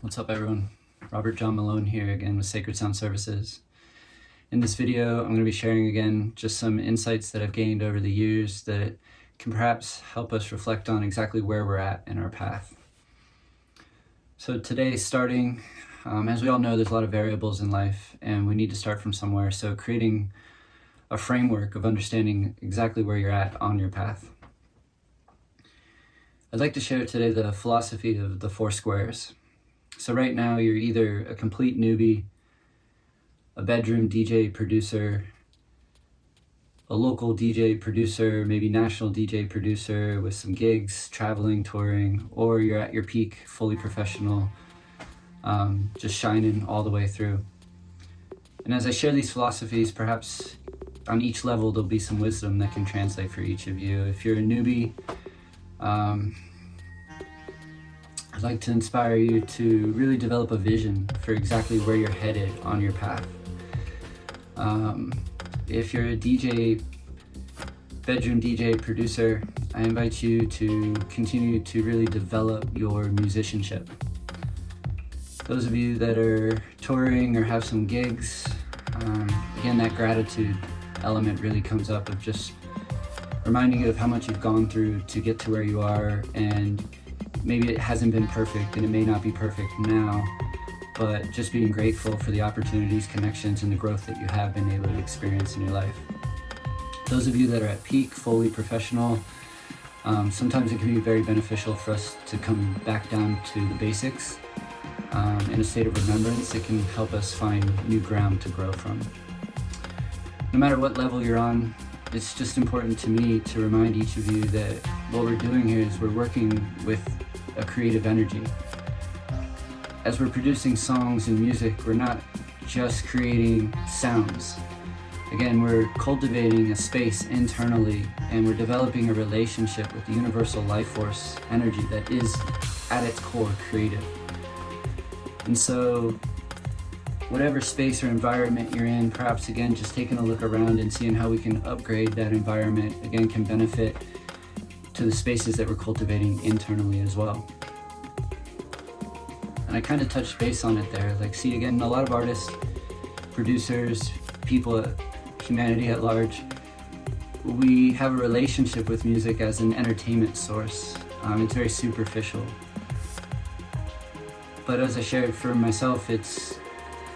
What's up, everyone? Robert John Malone here again with Sacred Sound Services. In this video, I'm going to be sharing again just some insights that I've gained over the years that can perhaps help us reflect on exactly where we're at in our path. So today, starting, as we all know, there's a lot of variables in life and we need to start from somewhere. So creating a framework of understanding exactly where you're at on your path. I'd like to share today the philosophy of the 4 squares. So right now you're either a complete newbie, a bedroom DJ producer, a local DJ producer, maybe national DJ producer with some gigs, traveling, touring, or you're at your peak, fully professional, just shining all the way through. And as I share these philosophies, perhaps on each level there'll be some wisdom that can translate for each of you. If you're a newbie, I'd like to inspire you to really develop a vision for exactly where you're headed on your path. If you're a DJ, bedroom DJ producer, I invite you to continue to really develop your musicianship. Those of you that are touring or have some gigs, again, that gratitude element really comes up of just reminding you of how much you've gone through to get to where you are, and maybe it hasn't been perfect and it may not be perfect now, but just being grateful for the opportunities, connections, and the growth that you have been able to experience in your life. Those of you that are at peak, fully professional, sometimes it can be very beneficial for us to come back down to the basics. In a state of remembrance, it can help us find new ground to grow from. No matter what level you're on, it's just important to me to remind each of you that what we're doing here is we're working with a creative energy. As we're producing songs and music, we're not just creating sounds. Again, we're cultivating a space internally, and we're developing a relationship with the universal life force energy that is at its core creative. And so whatever space or environment you're in, perhaps again just taking a look around and seeing how we can upgrade that environment, again, can benefit to the spaces that we're cultivating internally as well. And I kind of touched base on it there. Like, see, again, a lot of artists, producers, people, humanity at large, we have a relationship with music as an entertainment source. It's very superficial. But as I shared for myself, it's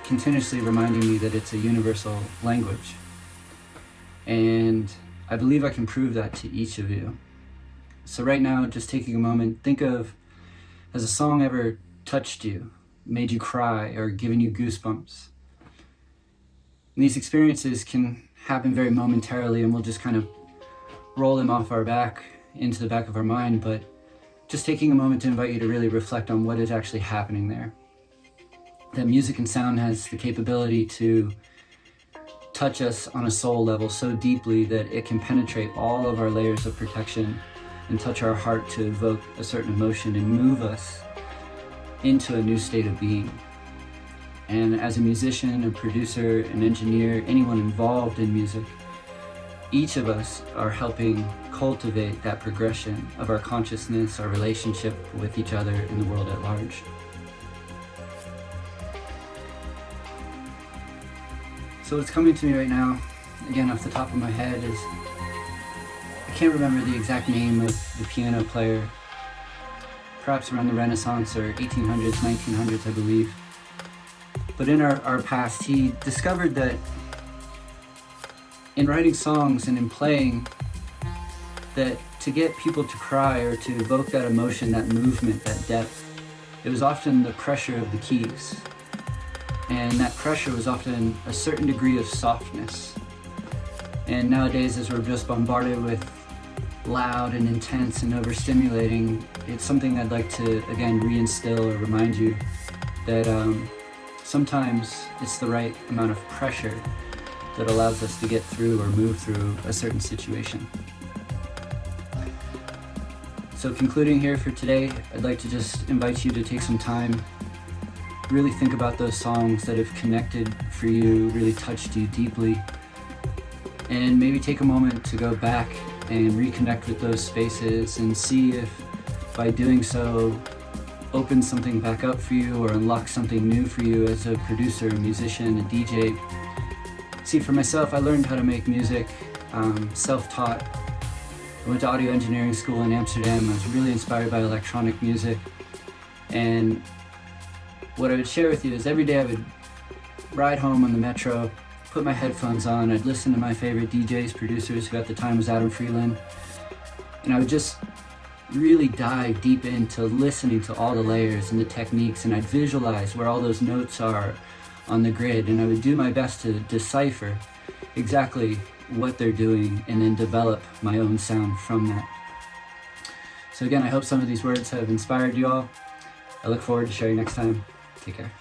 continuously reminding me that it's a universal language. And I believe I can prove that to each of you. So right now, just taking a moment, think of, has a song ever touched you, made you cry, or given you goosebumps? And these experiences can happen very momentarily, and we'll just kind of roll them off our back into the back of our mind, but just taking a moment to invite you to really reflect on what is actually happening there. That music and sound has the capability to touch us on a soul level so deeply that it can penetrate all of our layers of protection and touch our heart to evoke a certain emotion and move us into a new state of being. And as a musician, a producer, an engineer, anyone involved in music, each of us are helping cultivate that progression of our consciousness, our relationship with each other in the world at large. So what's coming to me right now, again off the top of my head, is I can't remember the exact name of the piano player, perhaps around the Renaissance or 1800s, 1900s, I believe. But in our past, he discovered that in writing songs and in playing, that to get people to cry or to evoke that emotion, that movement, that depth, it was often the pressure of the keys. And that pressure was often a certain degree of softness. And nowadays, as we're just bombarded with loud and intense and overstimulating, it's something I'd like to, again, reinstill or remind you that sometimes it's the right amount of pressure that allows us to get through or move through a certain situation. So concluding here for today, I'd like to just invite you to take some time, really think about those songs that have connected for you, really touched you deeply, and maybe take a moment to go back and reconnect with those spaces and see if by doing so open something back up for you or unlock something new for you as a producer, a musician, a DJ. See, for myself, I learned how to make music self-taught. I went to audio engineering school in Amsterdam. I was really inspired by electronic music. And what I would share with you is every day I would ride home on the metro, put my headphones on, I'd listen to my favorite DJs, producers, who at the time was Adam Freeland, and I would just really dive deep into listening to all the layers and the techniques, and I'd visualize where all those notes are on the grid, and I would do my best to decipher exactly what they're doing and then develop my own sound from that. So again, I hope some of these words have inspired you all. I look forward to sharing next time. Take care.